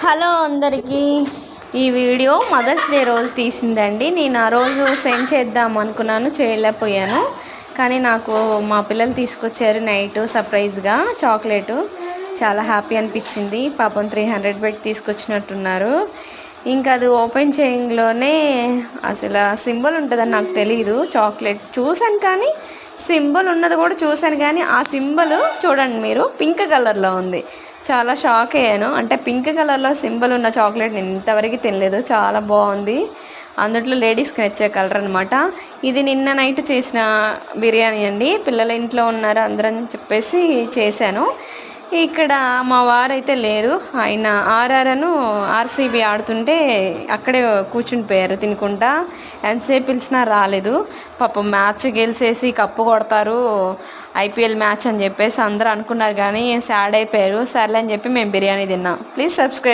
Hello అందరికీ. ఈ video mothers day రోజు తీసిందండి. నేను ఆ రోజు సెండ్ చేద్దాం అనుకున్నాను, చేయలేకపోయాను. కానీ నాకు మా పిల్లలు తీసుకొచ్చారు నైట్ సర్ప్రైజ్గా చాక్లెట్. చాలా హ్యాపీ అనిపించింది. పాపం 300 పెట్టి తీసుకొచ్చినట్టున్నారు. ఇంకా అది ఓపెన్ చేయంలోనే అసలు సింబల్ ఉంటుందని నాకు తెలియదు. చాక్లెట్ చూశాను కానీ సింబల్ ఉన్నది కూడా చూశాను, కానీ ఆ సింబల్ చూడండి మీరు, పింక్ కలర్లో ఉంది. చాలా షాక్ అయ్యాను. అంటే పింక్ కలర్లో సింబల్ ఉన్న చాక్లెట్ నేను ఇంతవరకు తినలేదు. చాలా బాగుంది. అందులో లేడీస్కి నచ్చే కలర్ అనమాట. ఇది నిన్న నైట్ చేసిన బిర్యానీ అండి. పిల్లల ఇంట్లో ఉన్నారు అందరం చెప్పేసి చేశాను. ఇక్కడ మా వారైతే లేరు. ఆయన ఆర్సీబీ ఆడుతుంటే అక్కడే కూర్చుని పోయారు తినుకుంటా. ఎంతసేపు పిలిచినా రాలేదు. పాపం మ్యాచ్ గెలిచేసి కప్పు కొడతారు, ఐపీఎల్ మ్యాచ్ అని చెప్పేసి అందరూ అనుకున్నారు, కానీ సాడ్ అయిపోయారు. సర్లే అని చెప్పి మేము బిర్యానీ తిన్నాం. Please subscribe.